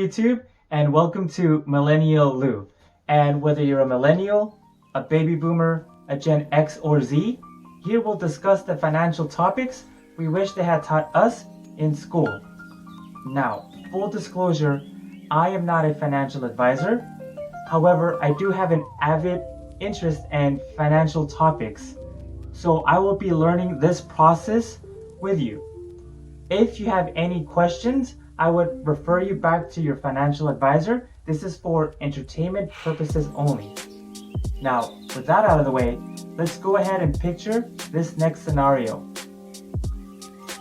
YouTube, and welcome to Millennial Lou. And whether you're a millennial, a baby boomer, a Gen X or Z, here we'll discuss the financial topics we wish they had taught us in school. Now, full disclosure, I am not a financial advisor. However, I do have an avid interest in financial topics. So I will be learning this process with you. If you have any questions, I would refer you back to your financial advisor. This is for entertainment purposes only. Now, with that out of the way, let's go ahead and picture this next scenario.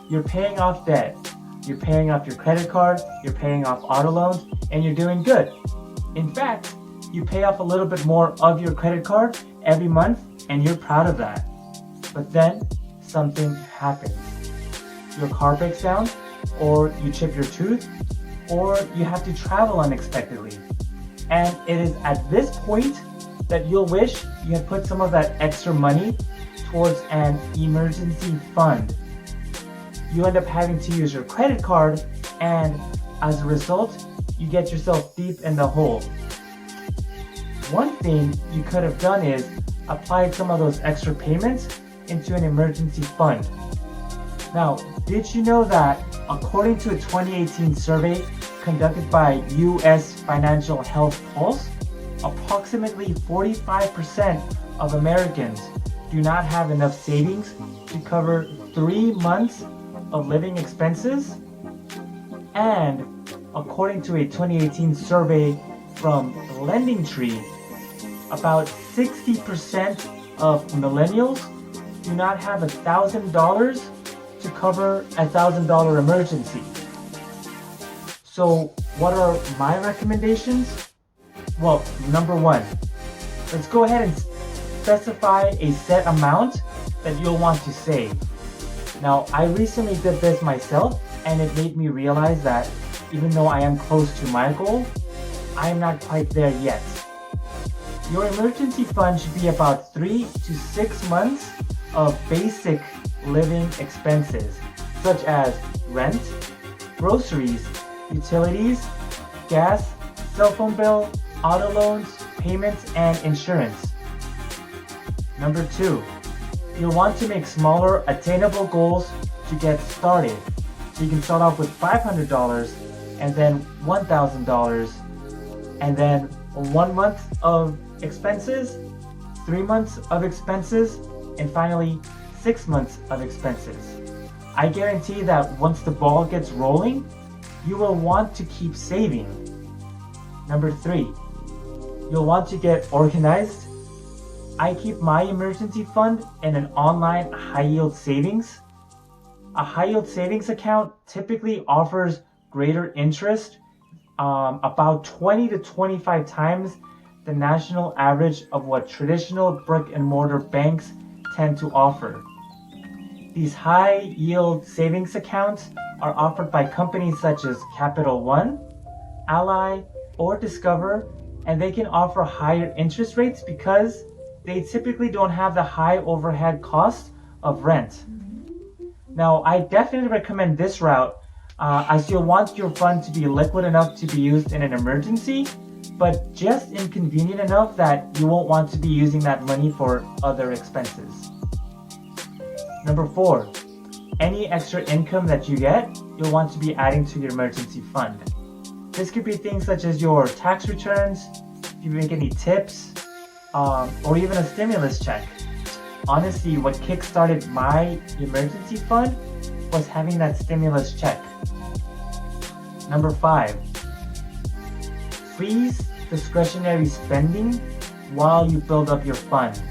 You're paying off debt. You're paying off your credit card, you're paying off auto loans, and you're doing good. In fact, you pay off a little bit more of your credit card every month, and you're proud of that. But then, something happens. Your car breaks down, or you chip your tooth, or you have to travel unexpectedly. And it is at this point that you'll wish you had put some of that extra money towards an emergency fund. You end up having to use your credit card, and as a result, you get yourself deep in the hole. One thing you could have done is applied some of those extra payments into an emergency fund. Now, did you know that according to a 2018 survey conducted by US Financial Health Pulse, approximately 45% of Americans do not have enough savings to cover 3 months of living expenses? And according to a 2018 survey from LendingTree, about 60% of millennials do not have $1,000 to cover a $1,000 emergency. So what are my recommendations? Well, number one, let's go ahead and specify a set amount that you'll want to save. Now, I recently did this myself, and it made me realize that even though I am close to my goal, I am not quite there yet. Your emergency fund should be about 3 to 6 months of basic living expenses, such as rent, groceries, utilities, gas, cell phone bill, auto loans, payments, and insurance. Number 2, you'll want to make smaller, attainable goals to get started. So you can start off with $500 and then $1,000 and then 1 month of expenses, 3 months of expenses, and finally 6 months of expenses. I guarantee that once the ball gets rolling, you will want to keep saving. Number 3, you'll want to get organized. I keep my emergency fund in an online high-yield savings. A high-yield savings account typically offers greater interest, about 20 to 25 times the national average of what traditional brick-and-mortar banks tend to offer. These high-yield savings accounts are offered by companies such as Capital One, Ally, or Discover, and they can offer higher interest rates because they typically don't have the high overhead cost of rent. Now, I definitely recommend this route as you'll want your fund to be liquid enough to be used in an emergency, but just inconvenient enough that you won't want to be using that money for other expenses. Number 4, any extra income that you get, you'll want to be adding to your emergency fund. This could be things such as your tax returns, if you make any tips, or even a stimulus check. Honestly, what kickstarted my emergency fund was having that stimulus check. Number 5, freeze discretionary spending while you build up your fund.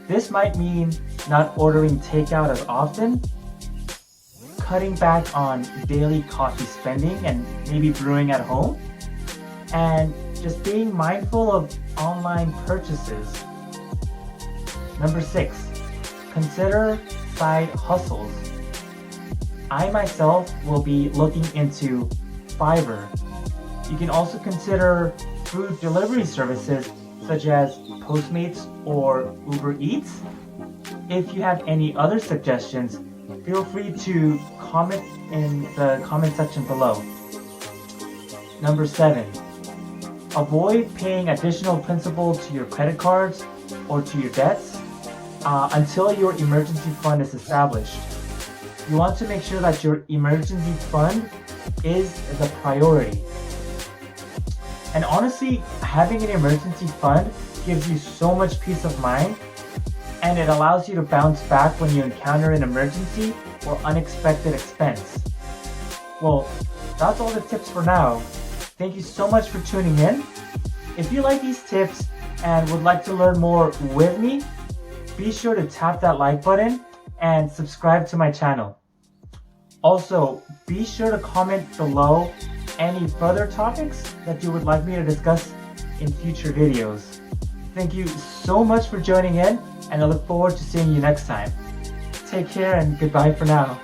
This might mean not ordering takeout as often, cutting back on daily coffee spending and maybe brewing at home, and just being mindful of online purchases. Number 6, consider side hustles. I myself will be looking into Fiverr. You can also consider food delivery services such as Postmates or Uber Eats. If you have any other suggestions, feel free to comment in the comment section below. Number 7, avoid paying additional principal to your credit cards or to your debts until your emergency fund is established. You want to make sure that your emergency fund is the priority. And honestly, having an emergency fund gives you so much peace of mind, and it allows you to bounce back when you encounter an emergency or unexpected expense. Well, that's all the tips for now. Thank you so much for tuning in. If you like these tips and would like to learn more with me, be sure to tap that like button and subscribe to my channel. Also, be sure to comment below any further topics that you would like me to discuss in future videos. Thank you so much for joining in, and I look forward to seeing you next time. Take care and goodbye for now.